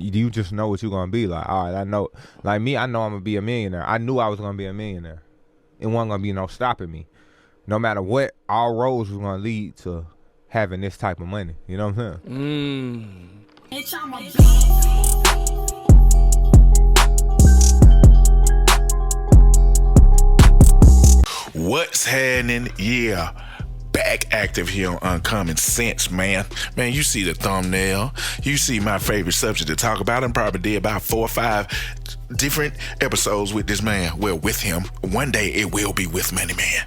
You just know what you're gonna be. Like, all right, I know. Like me, I know I'm gonna be a millionaire. I knew I was gonna be a millionaire. It wasn't gonna be no stopping me. No matter what, all roads was gonna lead to having this type of money. You know what I'm saying? What's happening? Yeah, back active here on Uncommon Sense, man. Man, you see the thumbnail. You see my favorite subject to talk about. I probably did about 4 or 5 different episodes with this man. Well, with him. One day it will be with Money Man.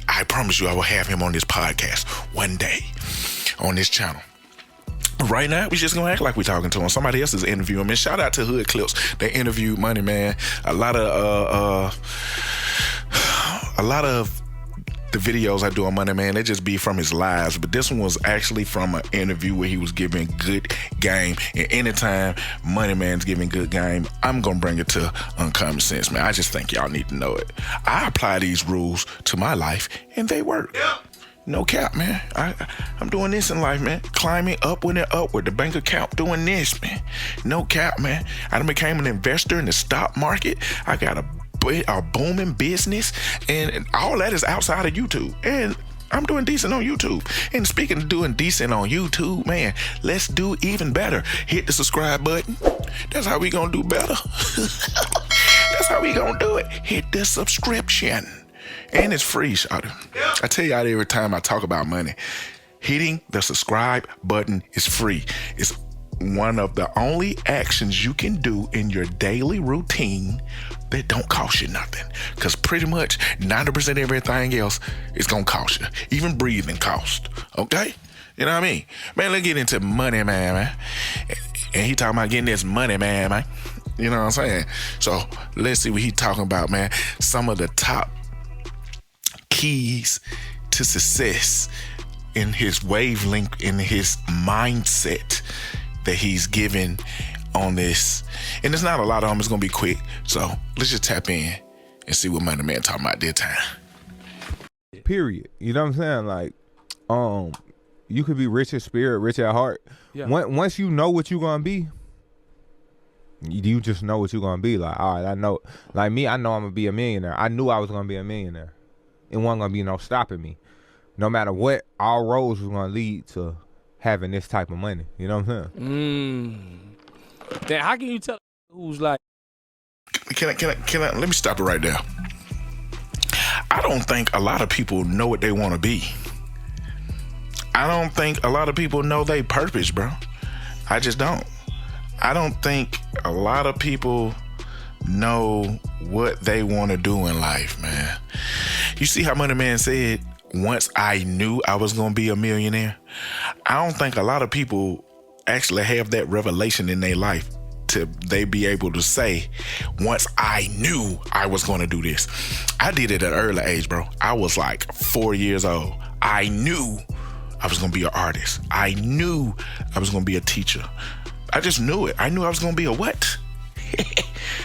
I promise you I will have him on this podcast one day on this channel. Right now, we just gonna act like we're talking to him. Somebody else is interviewing him. And shout out to Hood Clips. They interviewed Money Man. A lot of the videos I do on Money Man, they just be from his lives. But this one was actually from an interview where he was giving good game. And anytime Money Man's giving good game, I'm gonna bring it to Uncommon Sense, man. I just think y'all need to know it. I apply these rules to my life and they work. Yep. No cap, man. I'm doing this in life, man. Climbing upward and upward. The bank account doing this, man. No cap, man. I done became an investor in the stock market. I got a booming business, and all that is outside of YouTube. And I'm doing decent on YouTube. And speaking of doing decent on YouTube, man, let's do even better. Hit the subscribe button. That's how we gonna do better. That's how we gonna do it. Hit the subscription. And it's free, shawty. I tell y'all every time I talk about money, hitting the subscribe button is free. It's one of the only actions you can do in your daily routine that don't cost you nothing. Because pretty much 90% of everything else is going to cost you. Even breathing cost. Okay? You know what I mean? Man, let's get into Money Man. And he talking about getting this money, man. You know what I'm saying? So let's see what he talking about, man. Some of the top keys to success in his wavelength, in his mindset that he's given on this. And there's not a lot of them. It's gonna be quick. So let's just tap in and see what Money Man talking about this time. Period. You know what I'm saying? Like, you could be rich at spirit, rich at heart. Yeah. Once you know what you're gonna be, you just know what you're gonna be. Like, all right, I know. Like me, I know I'm gonna be a millionaire. I knew I was gonna be a millionaire. It wasn't gonna be no stopping me. No matter what, all roads was gonna lead to having this type of money. You know what I'm saying? Then how can you tell who's like? Can I? Let me stop it right there. I don't think a lot of people know what they want to be. I don't think a lot of people know their purpose, bro. I just don't. I don't think a lot of people know what they want to do in life, man. You see how Money Man said, once I knew I was going to be a millionaire? I don't think a lot of people actually have that revelation in their life to they be able to say, once I knew I was going to do this. I did it at an early age, bro. I was like 4 years old. I knew I was going to be an artist. I knew I was going to be a teacher. I just knew it. I knew I was going to be a what?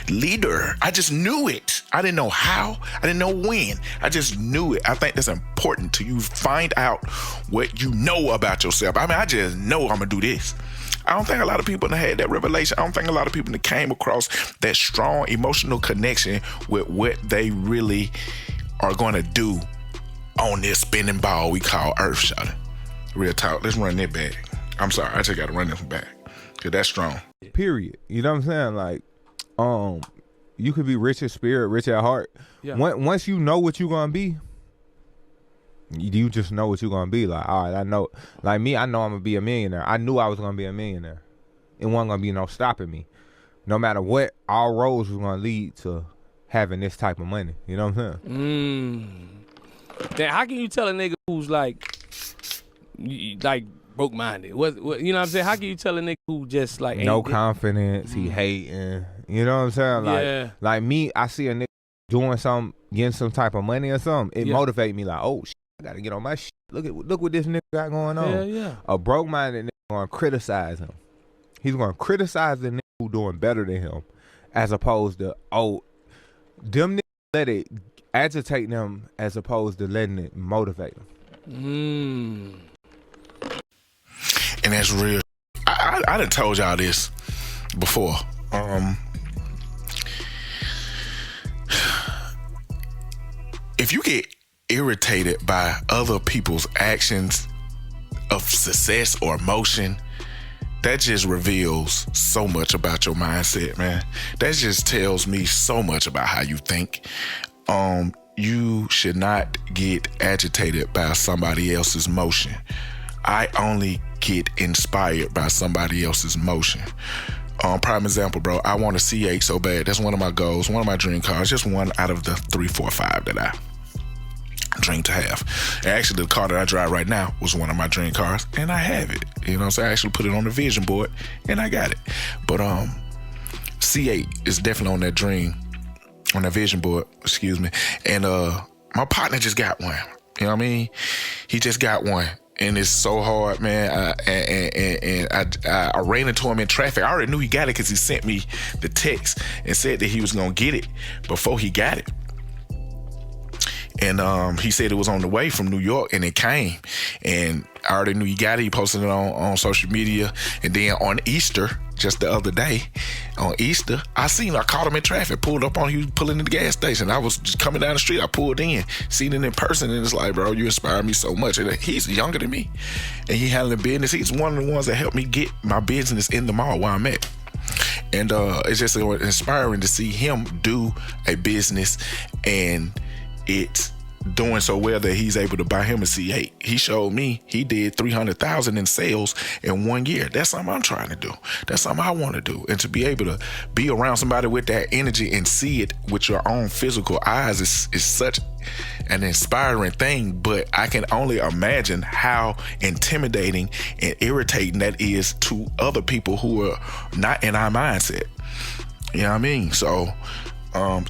Leader. I just knew it. I didn't know how. I didn't know when. I just knew it. I think that's important to you. Find out what you know about yourself. I mean, I just know I'm going to do this. I don't think a lot of people have had that revelation. I don't think a lot of people that came across that strong emotional connection with what they really are going to do on this spinning ball we call Earth, shawty. Real talk. Let's run that back. I'm sorry. I just got to run this back because that's strong. Period. You know what I'm saying? Like, you could be rich at spirit, rich at heart. Yeah. Once you know what you're gonna be, you just know what you're gonna be. Like, all right, I know. Like me, I know I'm gonna be a millionaire. I knew I was gonna be a millionaire. It wasn't gonna be no stopping me. No matter what, all roads was gonna lead to having this type of money. You know what I'm saying? Then how can you tell a nigga who's like broke minded? What you know what I'm saying? How can you tell a nigga who just like no confidence, he hating? You know what I'm saying? Like me, I see a nigga doing something, getting some type of money or something. It motivate me like, oh shit, I gotta get on my shit. Look what this nigga got going on. Yeah. A broke minded nigga gonna criticize him. He's gonna criticize the nigga who doing better than him, as opposed to them niggas let it agitate them as opposed to letting it motivate them. And that's real. I done told y'all this. before. If you get irritated by other people's actions of success or emotion, that just reveals so much about your mindset, man. That just tells me so much about how you think. You should not get agitated by somebody else's motion. I only get inspired by somebody else's motion. Prime example, bro, I want a C8 so bad. That's one of my goals, one of my dream cars, just one out of the 3, 4, 5 that I dream to have. And actually, the car that I drive right now was one of my dream cars, and I have it. You know what I'm saying? I actually put it on the vision board, and I got it. But C8 is definitely on that dream, on that vision board, excuse me. And my partner just got one. You know what I mean? He just got one. And it's so hard, man. I ran into him in traffic. I already knew he got it because he sent me the text and said that he was going to get it before he got it. And he said it was on the way from New York, and it came. And I already knew he got it. He posted it on social media. And then on Easter, just the other day, on Easter, I caught him in traffic, pulled up on, he was pulling in the gas station. I was just coming down the street. I pulled in, seen it in person, and it's like, bro, you inspire me so much. And he's younger than me, and he handling business. He's one of the ones that helped me get my business in the mall where I'm at. And it's just inspiring to see him do a business, and it's doing so well that he's able to buy him a C8. He showed me he did $300,000 in sales in 1 year. That's something I'm trying to do. That's something I want to do. And to be able to be around somebody with that energy and see it with your own physical eyes is such an inspiring thing. But I can only imagine how intimidating and irritating that is to other people who are not in our mindset. You know what I mean? So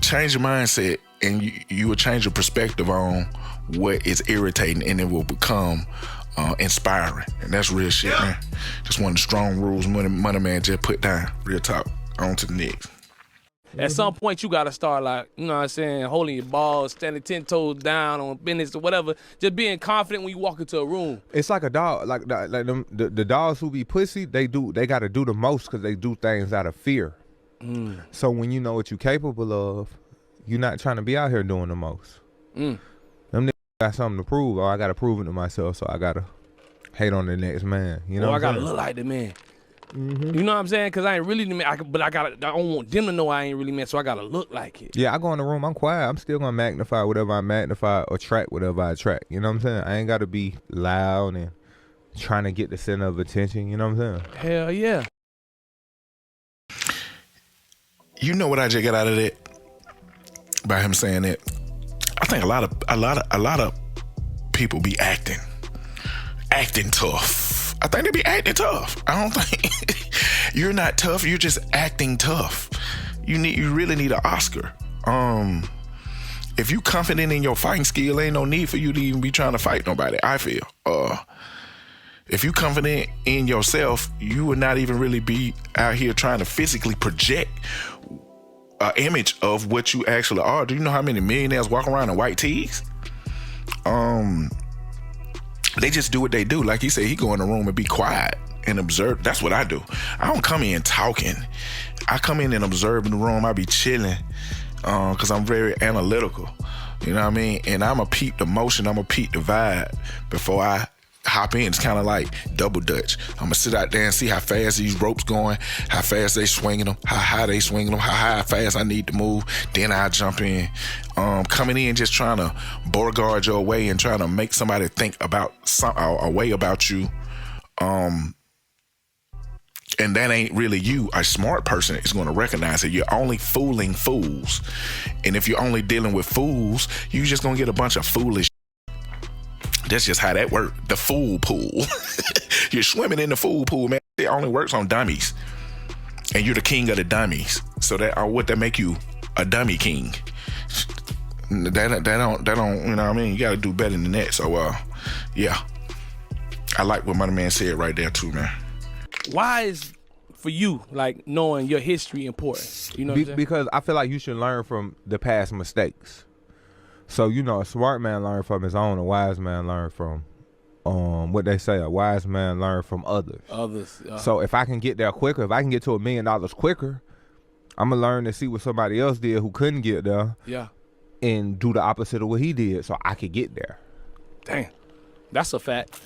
change your mindset, and you will change your perspective on what is irritating, and it will become inspiring. And that's real shit, man. Just one of the strong rules Money Man just put down. Real talk. On to the next. At some point, you got to start, like, you know what I'm saying, holding your balls, standing 10 toes down on business or whatever, just being confident when you walk into a room. It's like a dog. Like them, the dogs who be pussy, they got to do the most because they do things out of fear. So when you know what you're capable of, you're not trying to be out here doing the most. Them niggas got something to prove, or I got to prove it to myself, so I got to hate on the next man. You know, I got to look like the man. You know what I'm saying? Because I ain't really the man, but I don't want them to know I ain't really man, so I got to look like it. Yeah, I go in the room, I'm quiet. I'm still going to magnify whatever I magnify or track whatever I track. You know what I'm saying? I ain't got to be loud and trying to get the center of attention. You know what I'm saying? Hell yeah. You know what I just got out of that? By him saying that, I think a lot of people be acting tough. I think they be acting tough. I don't think you're not tough. You're just acting tough. You really need an Oscar. If you confident in your fighting skill, ain't no need for you to even be trying to fight nobody. I feel. If you confident in yourself, you would not even really be out here trying to physically project an image of what you actually are. Do you know how many millionaires walk around in white tees? They just do what they do. Like he said, he go in the room and be quiet and observe. That's what I do. I don't come in talking. I come in and observe in the room. I be chilling because I'm very analytical. You know what I mean? And I'm going to peep the motion. I'm going to peep the vibe before I hop in. It's kind of like double dutch. I'm gonna sit out there and see how fast these ropes going, how fast they swinging them, how high they swinging them, how high fast I need to move. Then I jump in. Coming in just trying to Beauregard your way and trying to make somebody think about a way about you. And that ain't really you. A smart person is going to recognize that you're only fooling fools. And if you're only dealing with fools, you're just going to get a bunch of foolish. That's just how that works. The fool pool. You're swimming in the fool pool, man. It only works on dummies. And you're the king of the dummies. So that what that make you a dummy king? That don't, you know what I mean? You got to do better than that. So, yeah. I like what my man said right there too, man. Why is, for you, like, knowing your history important? You know what I'm saying? Because I feel like you should learn from the past mistakes. So, you know, a smart man learn from his own, a wise man learn from what they say, a wise man learn from others. So if I can get there quicker, if I can get to $1 million quicker, I'm gonna learn to see what somebody else did who couldn't get there. Yeah. And do the opposite of what he did, so I could get there. Damn, that's a fact.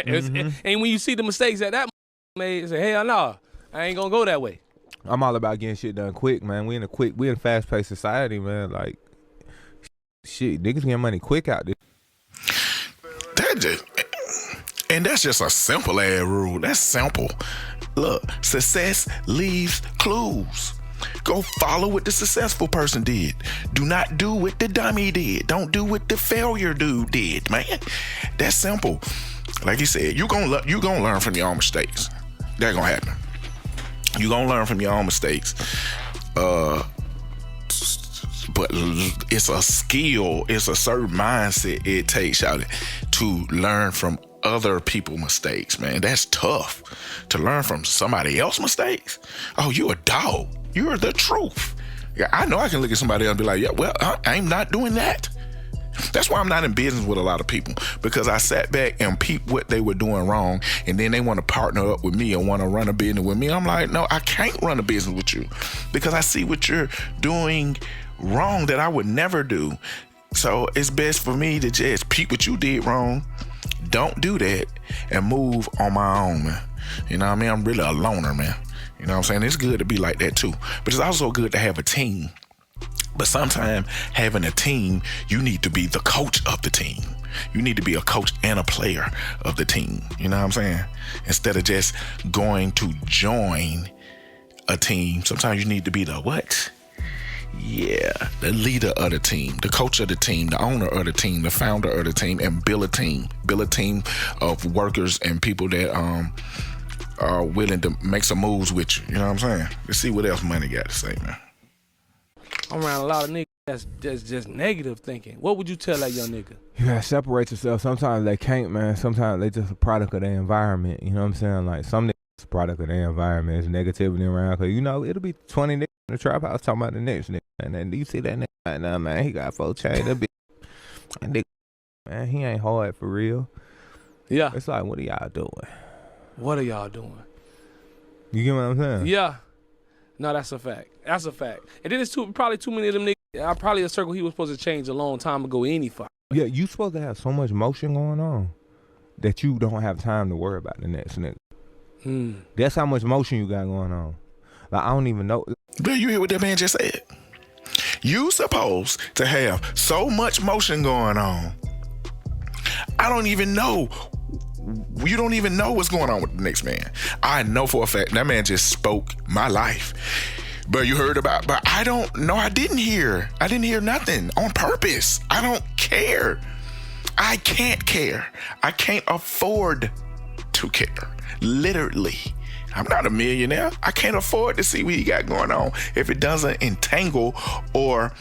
And when you see the mistakes that made, say, hell no, I ain't gonna go that way. I'm all about getting shit done quick, man. We in a fast-paced society, man. Like, shit, niggas get money quick out there. And that's just a simple ass rule. That's simple. Look, success leaves clues. Go follow what the successful person did. Do not do what the dummy did. Don't do what the failure dude did, man. That's simple. Like you said, you gonna learn from your own mistakes. That's gonna happen. You gonna learn from your own mistakes. But it's a skill. It's a certain mindset it takes, shawty, to learn from other people's mistakes, man. That's tough. To learn from somebody else's mistakes. Oh, you a dog. You're the truth. Yeah, I know I can look at somebody else and be like, yeah, well, I'm not doing that. That's why I'm not in business with a lot of people, because I sat back and peeped what they were doing wrong, and then they want to partner up with me and want to run a business with me. I'm like, no, I can't run a business with you because I see what you're doing wrong that I would never do. So it's best for me to just peep what you did wrong, don't do that, and move on my own, man. You know what I mean? I'm really a loner, man. You know what I'm saying? It's good to be like that too. But it's also good to have a team. But sometimes having a team, you need to be the coach of the team. You need to be a coach and a player of the team. You know what I'm saying? Instead of just going to join a team, sometimes you need to be the what? Yeah, the leader of the team, the coach of the team, the owner of the team, the founder of the team, and build a team of workers and people that are willing to make some moves with you. You know what I'm saying? Let's see what else money got to say, man. I'm around a lot of niggas that's just negative thinking. What would you tell that young nigga? You gotta separate yourself. Sometimes they can't, man. Sometimes they just a product of their environment. You know what I'm saying? Like some niggas a product of their environment. There's negativity around. Cause you know it'll be 20 niggas in the trap house talking about the next nigga. And then you see that nigga right now, man. He got 4 chains. That nigga, man, he ain't hard for real. Yeah. It's like, what are y'all doing? What are y'all doing? You get what I'm saying? Yeah. No, that's a fact. That's a fact. And then it's probably too many of them niggas. Probably a circle he was supposed to change a long time ago any fuck. Yeah, you supposed to have so much motion going on that you don't have time to worry about the next nigga. That's how much motion you got going on. Like, I don't even know. But you hear what that man just said? You supposed to have so much motion going on. I don't even know. You don't even know what's going on with the next man. I know for a fact that man just spoke my life. But you heard about, but I don't know. I didn't hear nothing on purpose. I don't care. I can't care. I can't afford to care. Literally. I'm not a millionaire. I can't afford to see what he got going on if it doesn't entangle or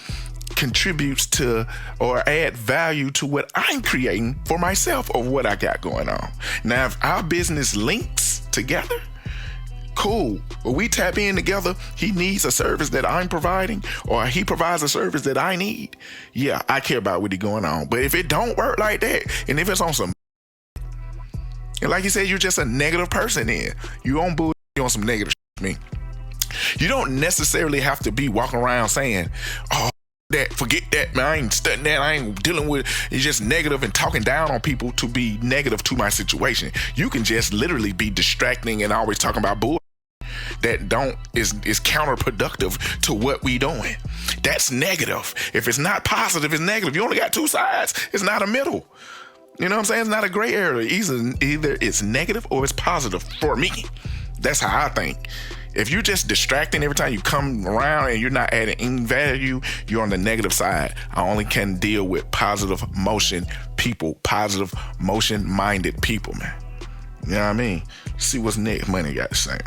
contributes to or add value to what I'm creating for myself or what I got going on. Now, if our business links together, cool. When we tap in together, he needs a service that I'm providing or he provides a service that I need. Yeah, I care about what he going on. But if it don't work like that, and if it's on some, and like you said, you're just a negative person then. You on bull, you on some negative shit, me. You don't necessarily have to be walking around saying, oh, that, forget that, man, I ain't studying that, I ain't dealing with it. It's just negative and talking down on people to be negative to my situation. You can just literally be distracting and always talking about bull that is counterproductive to what we doing. That's negative. If it's not positive, it's negative. You only got 2 sides. It's not a middle. You know what I'm saying? It's not a gray area. Either it's negative or it's positive for me. That's how I think. If you're just distracting every time you come around and you're not adding any value, you're on the negative side. I only can deal with positive motion people, positive motion-minded people, man. You know what I mean? See what's next money got to say.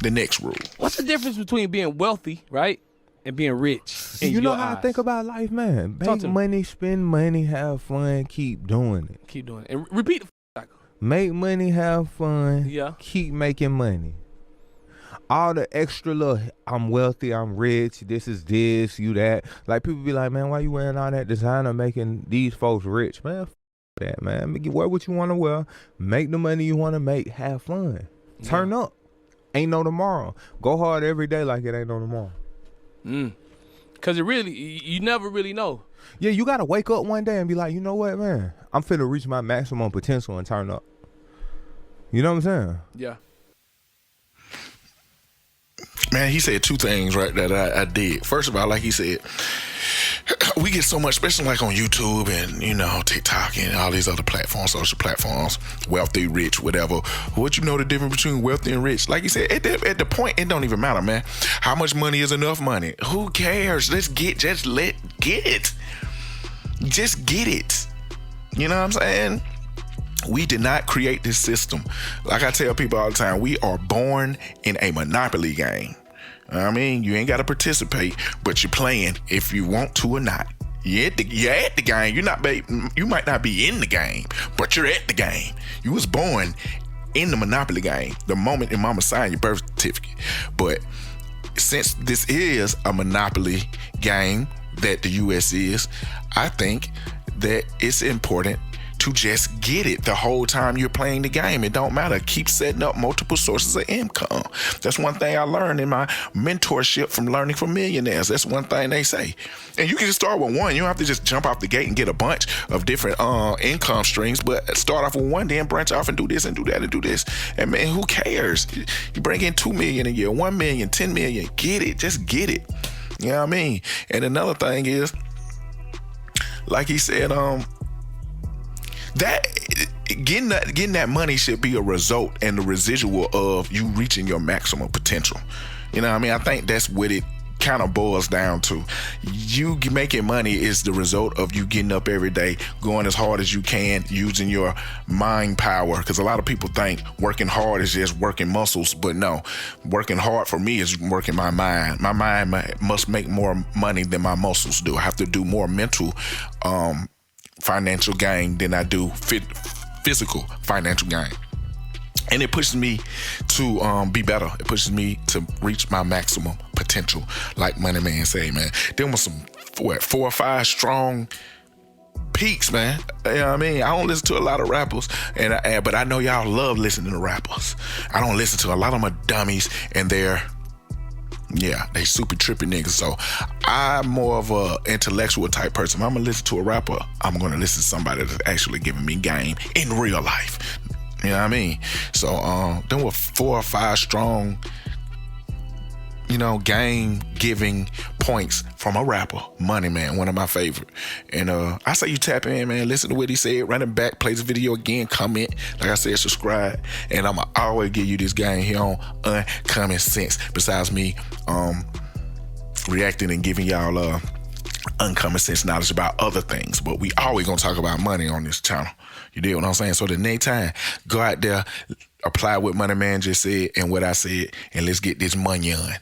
The next rule. What's the difference between being wealthy, right, and being rich? You know how I think about life, man. Make money, spend money, have fun, keep doing it. Keep doing it. And repeat the cycle. Make money, have fun, keep making money. All the extra little, I'm wealthy, I'm rich, this is this, you that. Like, people be like, man, why you wearing all that designer making these folks rich? Man, that, man. Wear what you want to wear. Make the money you want to make. Have fun. Turn up. Ain't no tomorrow. Go hard every day like it ain't no tomorrow. Cause you never really know. Yeah, you gotta wake up one day and be like, you know what, man? I'm finna reach my maximum potential and turn up. You know what I'm saying? Yeah. Man, he said two things right that I did. First of all, like he said, we get so much, especially like on YouTube and, you know, TikTok and all these other platforms, social platforms, wealthy, rich, whatever. What you know the difference between wealthy and rich? Like you said, at the point, it don't even matter, man. How much money is enough money? Who cares? Just get it. Just get it. You know what I'm saying? We did not create this system. Like I tell people all the time, we are born in a monopoly game. I mean, you ain't got to participate, but you're playing if you want to or not. You're at the game. You might not be in the game, but you're at the game. You was born in the monopoly game the moment your mama signed your birth certificate. But since this is a monopoly game that the U.S. is, I think that it's important to just get it the whole time you're playing the game. It don't matter. Keep setting up multiple sources of income. That's one thing I learned in my mentorship from learning from millionaires. That's one thing they say. And you can just start with one. You don't have to just jump off the gate and get a bunch of different income streams, but start off with one, then branch off and do this and do that and do this. And man, who cares? You bring in 2 million a year, 1 million, 10 million. Get it. Just get it. You know what I mean? And another thing is, like he said, that getting that money should be a result and the residual of you reaching your maximum potential. You know what I mean? I think that's what it kind of boils down to. You making money is the result of you getting up every day, going as hard as you can, using your mind power. Because a lot of people think working hard is just working muscles, but no, working hard for me is working my mind. My mind must make more money than my muscles do. I have to do more mental financial gain than I do physical financial gain. And it pushes me to be better. It pushes me to reach my maximum potential. Like Money Man say, man. There was some 4 or 5 strong peaks, man. You know what I mean? I don't listen to a lot of rappers, but I know y'all love listening to rappers. I don't listen to a lot of them are dummies, and they super trippy niggas. So I'm more of a intellectual type person. If I'm gonna listen to a rapper, I'm gonna listen to somebody that's actually giving me game in real life. You know what I mean? So there were 4 or 5 strong, game giving points from a rapper, Money Man, one of my favorite. And I say you tap in, man, listen to what he said, run it back, play the video again, comment, like I said, subscribe, and I'ma always give you this game here on Uncommon Sense. Besides me reacting and giving y'all uncommon sense knowledge about other things, but we always gonna talk about money on this channel. You dig what I'm saying? So the next time, go out there, apply what Money Man just said and what I said, and let's get this money on.